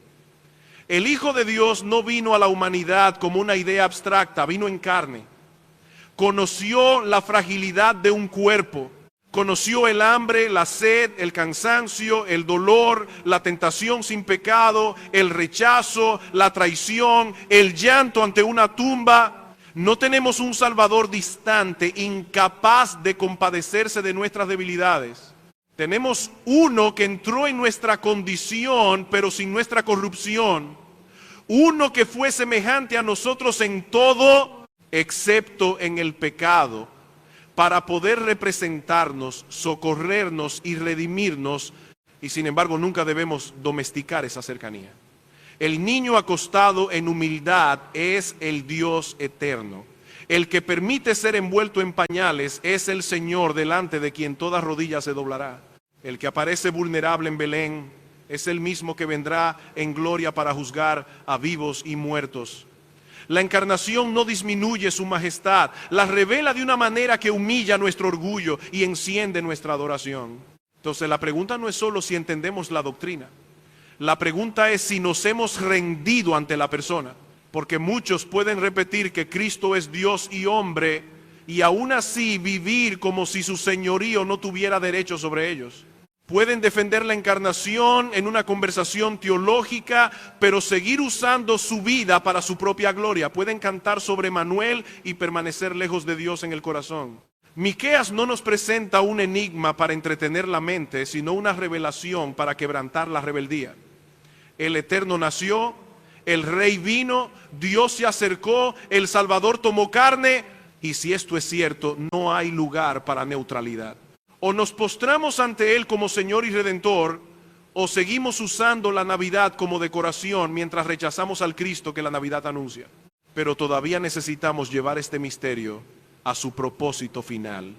El Hijo de Dios no vino a la humanidad como una idea abstracta, vino en carne. Conoció la fragilidad de un cuerpo, conoció el hambre, la sed, el cansancio, el dolor, la tentación sin pecado, el rechazo, la traición, el llanto ante una tumba. No tenemos un Salvador distante, incapaz de compadecerse de nuestras debilidades. Tenemos uno que entró en nuestra condición, pero sin nuestra corrupción. Uno que fue semejante a nosotros en todo, excepto en el pecado, para poder representarnos, socorrernos y redimirnos. Y sin embargo, nunca debemos domesticar esa cercanía. El niño acostado en humildad es el Dios eterno. El que permite ser envuelto en pañales es el Señor, delante de quien toda rodilla se doblará. El que aparece vulnerable en Belén es el mismo que vendrá en gloria para juzgar a vivos y muertos. La encarnación no disminuye su majestad, la revela de una manera que humilla nuestro orgullo y enciende nuestra adoración. Entonces la pregunta no es solo si entendemos la doctrina. La pregunta es si nos hemos rendido ante la persona. Porque muchos pueden repetir que Cristo es Dios y hombre y aún así vivir como si su señorío no tuviera derecho sobre ellos. Pueden defender la encarnación en una conversación teológica, pero seguir usando su vida para su propia gloria. Pueden cantar sobre Manuel y permanecer lejos de Dios en el corazón. Miqueas no nos presenta un enigma para entretener la mente, sino una revelación para quebrantar la rebeldía. El Eterno nació, el Rey vino, Dios se acercó, el Salvador tomó carne, y si esto es cierto, no hay lugar para neutralidad. O nos postramos ante Él como Señor y Redentor, o seguimos usando la Navidad como decoración mientras rechazamos al Cristo que la Navidad anuncia. Pero todavía necesitamos llevar este misterio a su propósito final.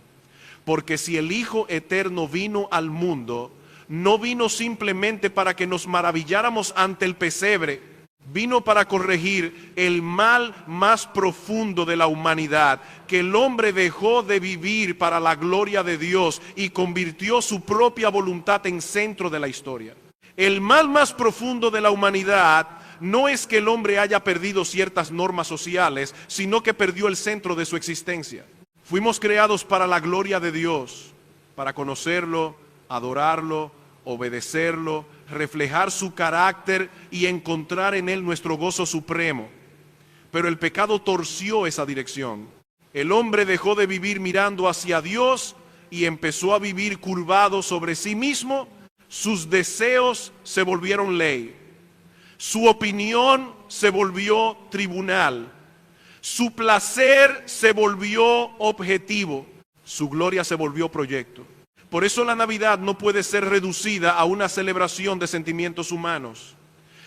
Porque si el Hijo Eterno vino al mundo, no vino simplemente para que nos maravilláramos ante el pesebre, vino para corregir el mal más profundo de la humanidad, que el hombre dejó de vivir para la gloria de Dios y convirtió su propia voluntad en centro de la historia. El mal más profundo de la humanidad no es que el hombre haya perdido ciertas normas sociales, sino que perdió el centro de su existencia. Fuimos creados para la gloria de Dios, para conocerlo, adorarlo, obedecerlo, reflejar su carácter y encontrar en él nuestro gozo supremo. Pero el pecado torció esa dirección. El hombre dejó de vivir mirando hacia Dios y empezó a vivir curvado sobre sí mismo. Sus deseos se volvieron ley. Su opinión se volvió tribunal. Su placer se volvió objetivo. Su gloria se volvió proyecto. Por eso la Navidad no puede ser reducida a una celebración de sentimientos humanos.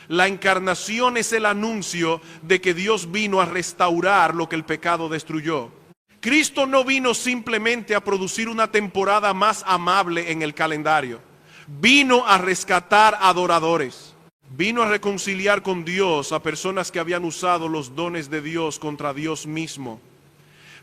La encarnación es el anuncio de que Dios vino a restaurar lo que el pecado destruyó. Cristo no vino simplemente a producir una temporada más amable en el calendario. Vino a rescatar adoradores. Vino a reconciliar con Dios a personas que habían usado los dones de Dios contra Dios mismo.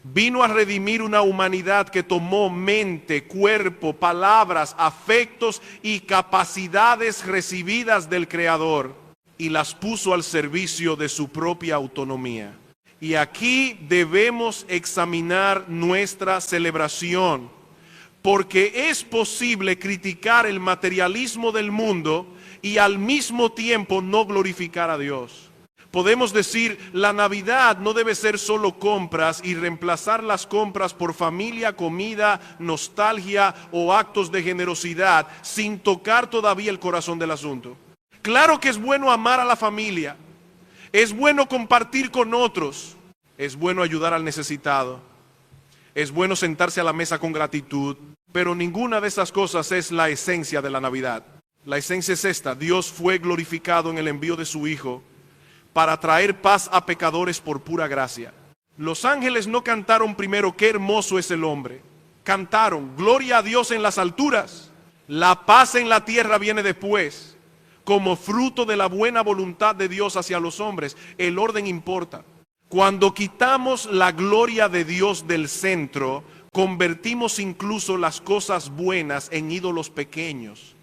Vino a redimir una humanidad que tomó mente, cuerpo, palabras, afectos y capacidades recibidas del Creador y las puso al servicio de su propia autonomía. Y aquí debemos examinar nuestra celebración, porque es posible criticar el materialismo del mundo y al mismo tiempo no glorificar a Dios. Podemos decir, la Navidad no debe ser solo compras y reemplazar las compras por familia, comida, nostalgia o actos de generosidad sin tocar todavía el corazón del asunto. Claro que es bueno amar a la familia, es bueno compartir con otros, es bueno ayudar al necesitado, es bueno sentarse a la mesa con gratitud, pero ninguna de esas cosas es la esencia de la Navidad. La esencia es esta: Dios fue glorificado en el envío de su Hijo para traer paz a pecadores por pura gracia. Los ángeles no cantaron primero qué hermoso es el hombre. Cantaron gloria a Dios en las alturas. La paz en la tierra viene después, como fruto de la buena voluntad de Dios hacia los hombres. El orden importa. Cuando quitamos la gloria de Dios del centro, convertimos incluso las cosas buenas en ídolos pequeños.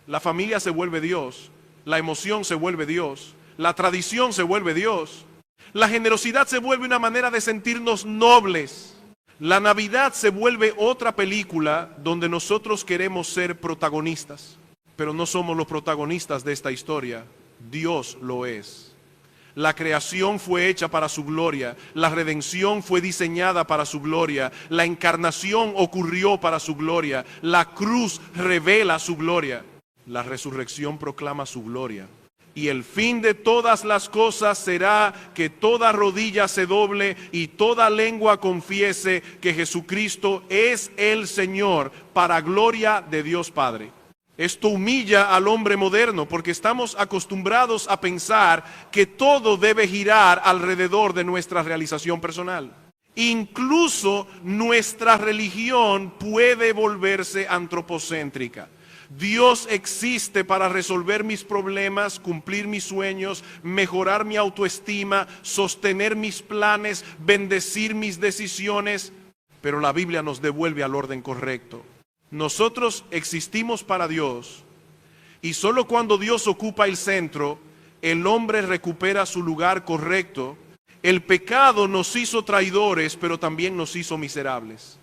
La familia se vuelve Dios, la emoción se vuelve Dios, la tradición se vuelve Dios, la generosidad se vuelve una manera de sentirnos nobles. La Navidad se vuelve otra película donde nosotros queremos ser protagonistas, pero no somos los protagonistas de esta historia, Dios lo es. La creación fue hecha para su gloria, la redención fue diseñada para su gloria, la encarnación ocurrió para su gloria, la cruz revela su gloria, la resurrección proclama su gloria. Y el fin de todas las cosas será que toda rodilla se doble y toda lengua confiese que Jesucristo es el Señor, para gloria de Dios Padre. Esto humilla al hombre moderno porque estamos acostumbrados a pensar que todo debe girar alrededor de nuestra realización personal. Incluso nuestra religión puede volverse antropocéntrica. Dios existe para resolver mis problemas, cumplir mis sueños, mejorar mi autoestima, sostener mis planes, bendecir mis decisiones, pero la Biblia nos devuelve al orden correcto. Nosotros existimos para Dios y solo cuando Dios ocupa el centro, el hombre recupera su lugar correcto. El pecado nos hizo traidores, pero también nos hizo miserables.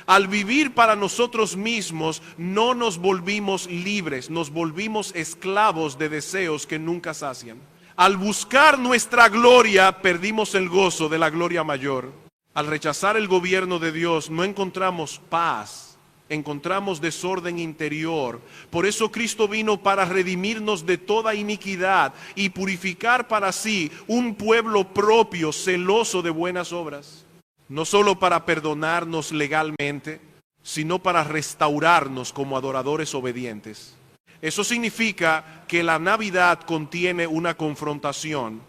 Al vivir para nosotros mismos, no nos volvimos libres, nos volvimos esclavos de deseos que nunca sacian. Al buscar nuestra gloria, perdimos el gozo de la gloria mayor. Al rechazar el gobierno de Dios, no encontramos paz, encontramos desorden interior. Por eso Cristo vino para redimirnos de toda iniquidad y purificar para sí un pueblo propio, celoso de buenas obras. No solo para perdonarnos legalmente, sino para restaurarnos como adoradores obedientes. Eso significa que la Navidad contiene una confrontación.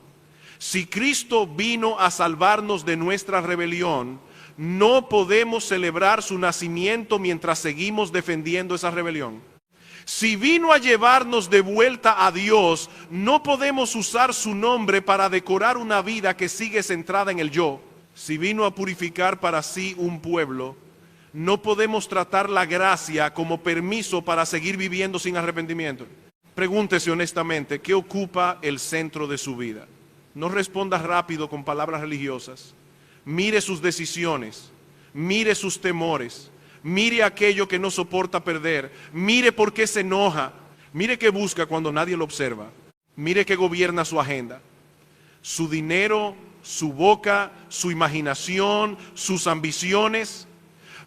Si Cristo vino a salvarnos de nuestra rebelión, no podemos celebrar su nacimiento mientras seguimos defendiendo esa rebelión. Si vino a llevarnos de vuelta a Dios, no podemos usar su nombre para decorar una vida que sigue centrada en el yo. Si vino a purificar para sí un pueblo, no podemos tratar la gracia como permiso para seguir viviendo sin arrepentimiento. Pregúntese honestamente, ¿qué ocupa el centro de su vida? No responda rápido con palabras religiosas. Mire sus decisiones, mire sus temores, mire aquello que no soporta perder, mire por qué se enoja, mire qué busca cuando nadie lo observa, mire qué gobierna su agenda. Su dinero, su boca, su imaginación, sus ambiciones.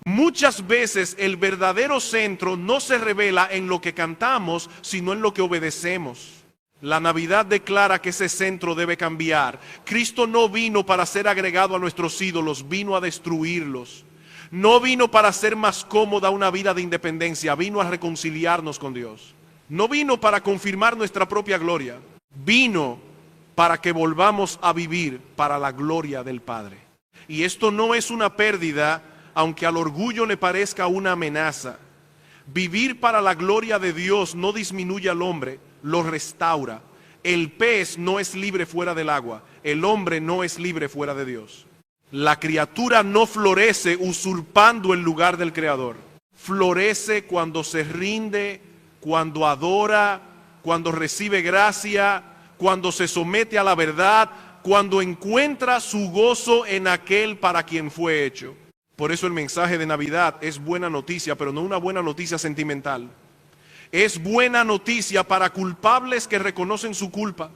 Muchas veces el verdadero centro no se revela en lo que cantamos, sino en lo que obedecemos. La Navidad declara que ese centro debe cambiar. Cristo no vino para ser agregado a nuestros ídolos, vino a destruirlos. No vino para hacer más cómoda una vida de independencia, vino a reconciliarnos con Dios. No vino para confirmar nuestra propia gloria, vino para que volvamos a vivir para la gloria del Padre. Y esto no es una pérdida, aunque al orgullo le parezca una amenaza. Vivir para la gloria de Dios no disminuye al hombre, lo restaura. El pez no es libre fuera del agua, el hombre no es libre fuera de Dios. La criatura no florece usurpando el lugar del Creador. Florece cuando se rinde, cuando adora, cuando recibe gracia, cuando se somete a la verdad, cuando encuentra su gozo en aquel para quien fue hecho. Por eso el mensaje de Navidad es buena noticia, pero no una buena noticia sentimental. Es buena noticia para culpables que reconocen su culpa,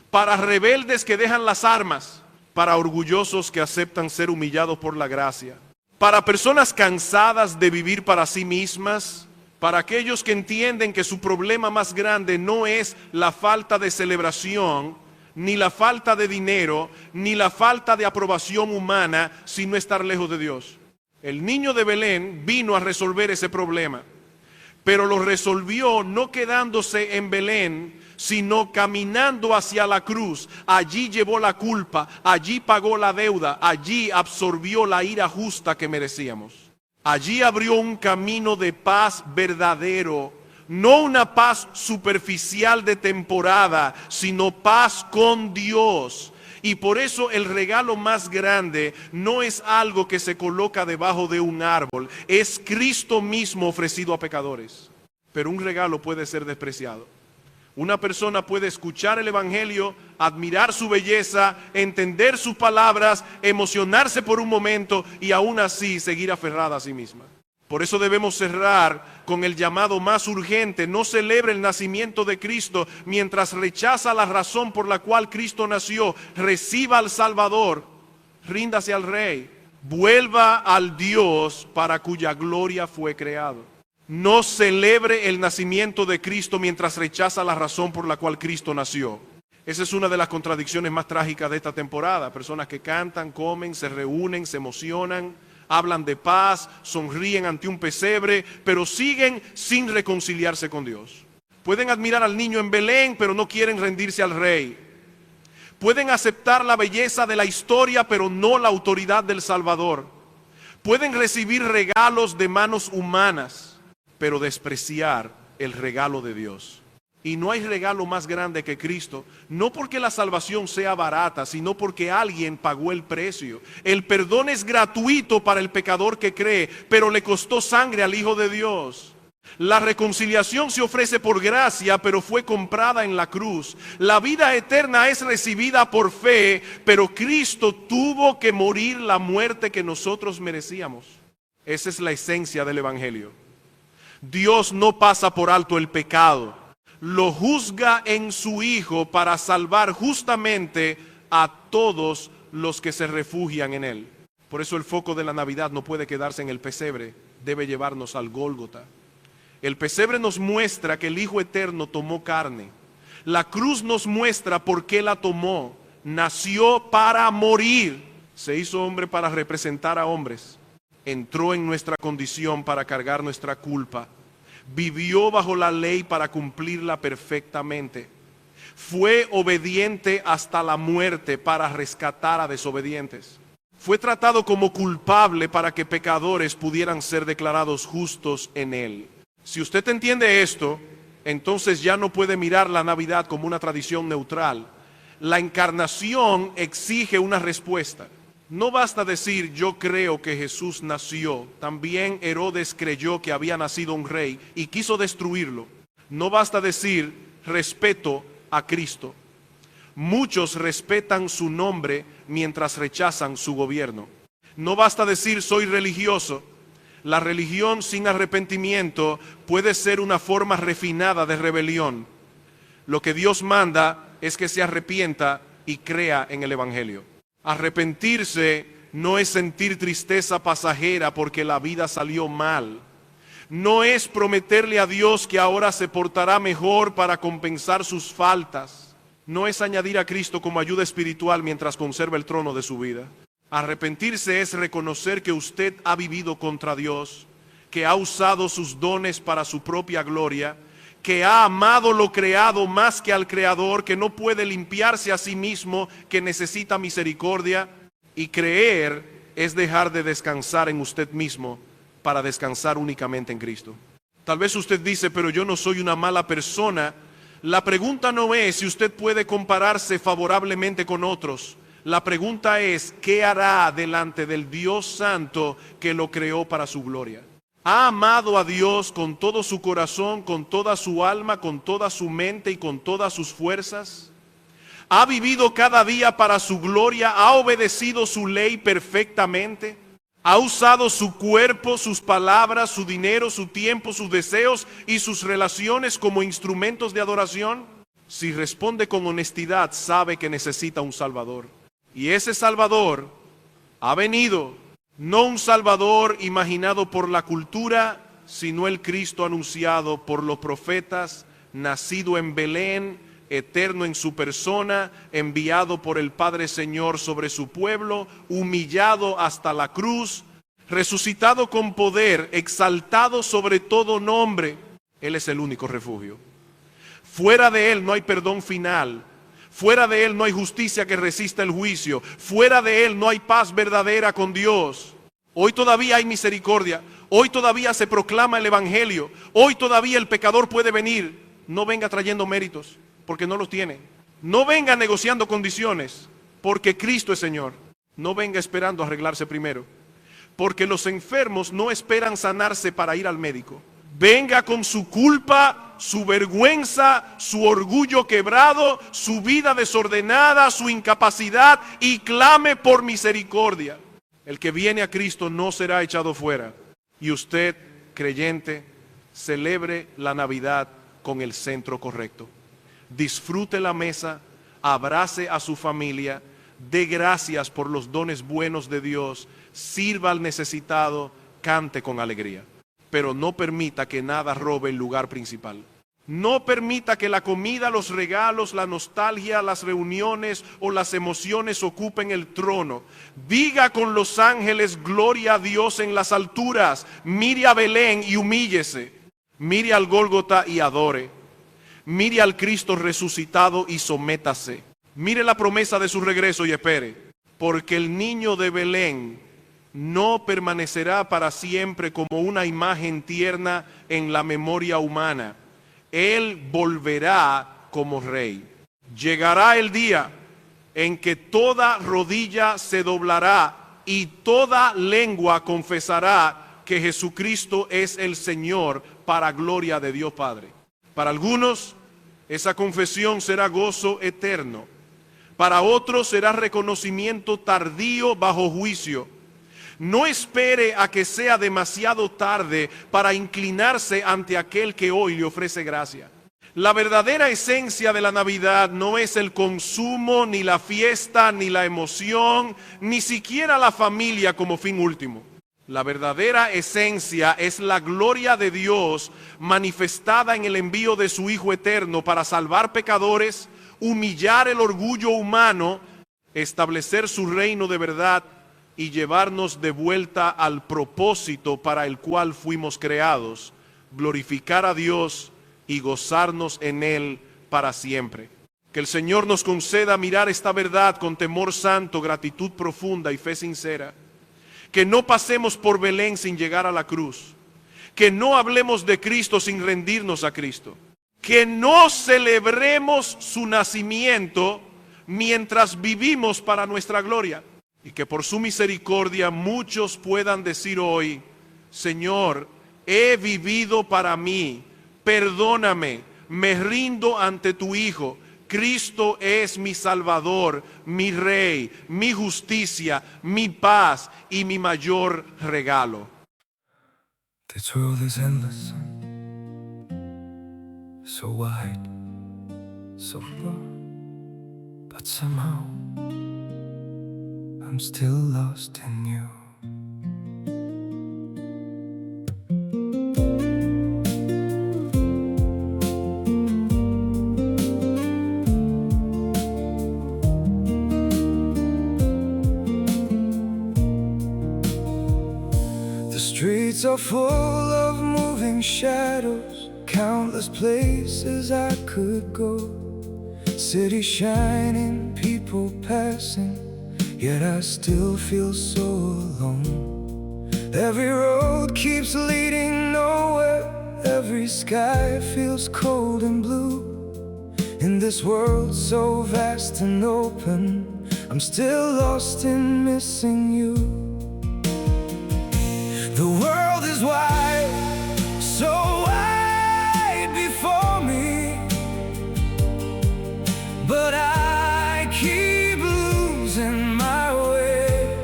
para rebeldes que dejan las armas, para orgullosos que aceptan ser humillados por la gracia, para personas cansadas de vivir para sí mismas, para aquellos que entienden que su problema más grande no es la falta de celebración, ni la falta de dinero, ni la falta de aprobación humana, sino estar lejos de Dios. El niño de Belén vino a resolver ese problema, pero lo resolvió no quedándose en Belén, sino caminando hacia la cruz. Allí llevó la culpa, allí pagó la deuda, allí absorbió la ira justa que merecíamos. Allí abrió un camino de paz verdadero, no una paz superficial de temporada, sino paz con Dios. Y por eso el regalo más grande no es algo que se coloca debajo de un árbol, es Cristo mismo ofrecido a pecadores. Pero un regalo puede ser despreciado. Una persona puede escuchar el Evangelio, admirar su belleza, entender sus palabras, emocionarse por un momento y aún así seguir aferrada a sí misma. Por eso debemos cerrar con el llamado más urgente: no celebre el nacimiento de Cristo mientras rechaza la razón por la cual Cristo nació. Reciba al Salvador, ríndase al Rey, vuelva al Dios para cuya gloria fue creado. No celebre el nacimiento de Cristo mientras rechaza la razón por la cual Cristo nació. Esa es una de las contradicciones más trágicas de esta temporada. Personas que cantan, comen, se reúnen, se emocionan, hablan de paz, sonríen ante un pesebre, pero siguen sin reconciliarse con Dios. Pueden admirar al niño en Belén, pero no quieren rendirse al Rey. Pueden aceptar la belleza de la historia, pero no la autoridad del Salvador. Pueden recibir regalos de manos humanas, pero despreciar el regalo de Dios. Y no hay regalo más grande que Cristo, no porque la salvación sea barata, sino porque alguien pagó el precio. El perdón es gratuito para el pecador que cree, pero le costó sangre al Hijo de Dios. La reconciliación se ofrece por gracia, pero fue comprada en la cruz. La vida eterna es recibida por fe, pero Cristo tuvo que morir la muerte que nosotros merecíamos. Esa es la esencia del Evangelio. Dios no pasa por alto el pecado, lo juzga en su Hijo para salvar justamente a todos los que se refugian en Él. Por eso el foco de la Navidad no puede quedarse en el pesebre, debe llevarnos al Gólgota. El pesebre nos muestra que el Hijo Eterno tomó carne. La cruz nos muestra por qué la tomó. Nació para morir, se hizo hombre para representar a hombres. Entró en nuestra condición para cargar nuestra culpa. Vivió bajo la ley para cumplirla perfectamente. Fue obediente hasta la muerte para rescatar a desobedientes. Fue tratado como culpable para que pecadores pudieran ser declarados justos en Él. Si usted entiende esto, entonces ya no puede mirar la Navidad como una tradición neutral. La encarnación exige una respuesta. No basta decir yo creo que Jesús nació. También Herodes creyó que había nacido un rey y quiso destruirlo. No basta decir respeto a Cristo. Muchos respetan su nombre mientras rechazan su gobierno. No basta decir soy religioso. La religión sin arrepentimiento puede ser una forma refinada de rebelión. Lo que Dios manda es que se arrepienta y crea en el Evangelio. Arrepentirse no es sentir tristeza pasajera porque la vida salió mal. No es prometerle a Dios que ahora se portará mejor para compensar sus faltas. No es añadir a Cristo como ayuda espiritual mientras conserva el trono de su vida. Arrepentirse es reconocer que usted ha vivido contra Dios, que ha usado sus dones para su propia gloria, que ha amado lo creado más que al Creador, que no puede limpiarse a sí mismo, que necesita misericordia. Y creer es dejar de descansar en usted mismo para descansar únicamente en Cristo. Tal vez usted dice, pero yo no soy una mala persona. La pregunta no es si usted puede compararse favorablemente con otros. La pregunta es, ¿qué hará delante del Dios Santo que lo creó para su gloria? ¿Ha amado a Dios con todo su corazón, con toda su alma, con toda su mente y con todas sus fuerzas? ¿Ha vivido cada día para su gloria? ¿Ha obedecido su ley perfectamente? ¿Ha usado su cuerpo, sus palabras, su dinero, su tiempo, sus deseos y sus relaciones como instrumentos de adoración? Si responde con honestidad, sabe que necesita un Salvador. Y ese Salvador ha venido, no un Salvador imaginado por la cultura, sino el Cristo anunciado por los profetas, nacido en Belén, eterno en su persona, enviado por el Padre Señor sobre su pueblo, humillado hasta la cruz, resucitado con poder, exaltado sobre todo nombre. Él es el único refugio. Fuera de Él no hay perdón final. Fuera de Él no hay justicia que resista el juicio. Fuera de Él no hay paz verdadera con Dios. Hoy todavía hay misericordia. Hoy todavía se proclama el Evangelio. Hoy todavía el pecador puede venir. No venga trayendo méritos, porque no los tiene. No venga negociando condiciones, porque Cristo es Señor. No venga esperando arreglarse primero, porque los enfermos no esperan sanarse para ir al médico. Venga con su culpa, su vergüenza, su orgullo quebrado, su vida desordenada, su incapacidad, y clame por misericordia. El que viene a Cristo no será echado fuera. Y usted, creyente, celebre la Navidad con el centro correcto. Disfrute la mesa, abrace a su familia, dé gracias por los dones buenos de Dios, sirva al necesitado, cante con alegría. Pero no permita que nada robe el lugar principal. No permita que la comida, los regalos, la nostalgia, las reuniones o las emociones ocupen el trono. Diga con los ángeles, gloria a Dios en las alturas. Mire a Belén y humíllese. Mire al Gólgota y adore. Mire al Cristo resucitado y sométase. Mire la promesa de su regreso y espere. Porque el niño de Belén no permanecerá para siempre como una imagen tierna en la memoria humana. Él volverá como rey. Llegará el día en que toda rodilla se doblará y toda lengua confesará que Jesucristo es el Señor, para gloria de Dios Padre. Para algunos, esa confesión será gozo eterno. Para otros será reconocimiento tardío bajo juicio. No espere a que sea demasiado tarde para inclinarse ante aquel que hoy le ofrece gracia. La verdadera esencia de la Navidad no es el consumo, ni la fiesta, ni la emoción, ni siquiera la familia como fin último. La verdadera esencia es la gloria de Dios manifestada en el envío de su Hijo eterno para salvar pecadores, humillar el orgullo humano, establecer su reino de verdad y llevarnos de vuelta al propósito para el cual fuimos creados, glorificar a Dios y gozarnos en Él para siempre. Que el Señor nos conceda mirar esta verdad con temor santo, gratitud profunda y fe sincera. Que no pasemos por Belén sin llegar a la cruz. Que no hablemos de Cristo sin rendirnos a Cristo. Que no celebremos su nacimiento mientras vivimos para nuestra gloria. Y que por su misericordia muchos puedan decir hoy, Señor, he vivido para mí, perdóname, me rindo ante tu Hijo. Cristo es mi Salvador, mi Rey, mi justicia, mi paz y mi mayor regalo. This world is endless, so wide, so far, but somehow I'm still lost in you. The streets are full of moving shadows, countless places I could go. City shining, people passing, yet I still feel so alone. Every road keeps leading nowhere, every sky feels cold and blue. In this world so vast and open, I'm still lost in missing you. The world is wide, so wide before me, but I keep losing my way.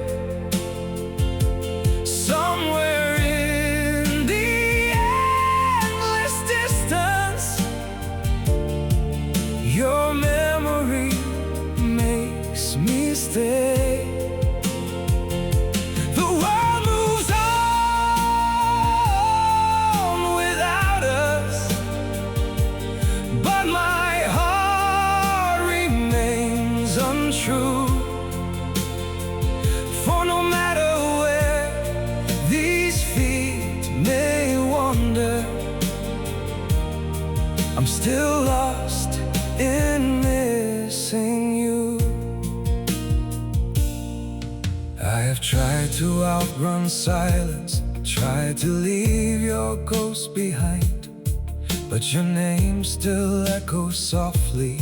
Somewhere in the endless distance, your memory makes me stay. For no matter where these feet may wander, I'm still lost in missing you. I have tried to outrun silence, tried to leave your ghost behind, but your name still echoes softly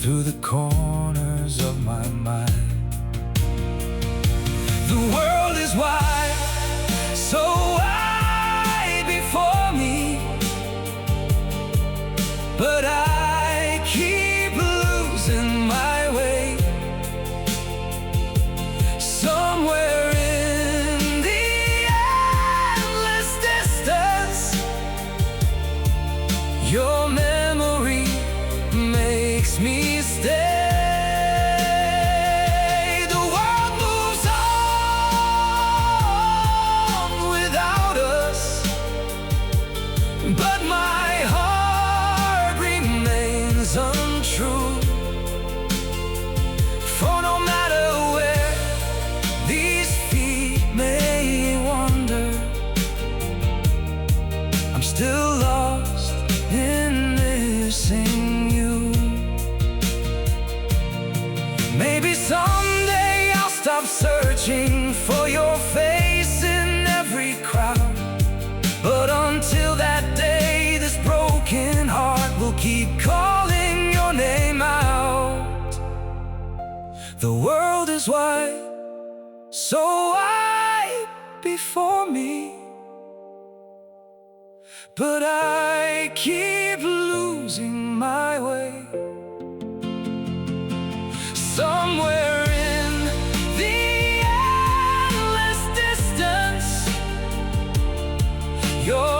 through the corners of my mind. The world is wide, so wide before me, but I keep losing my way. Somewhere in the endless distance, your memory makes me stay. But my heart remains untrue. For no matter where these feet may wander, I'm still lost in missing you. Maybe someday I'll stop searching for your face in every crowd, but until that day, this broken heart will keep calling your name out. The world is wide, so wide before me, but I keep losing my way. Somewhere in the endless distance, your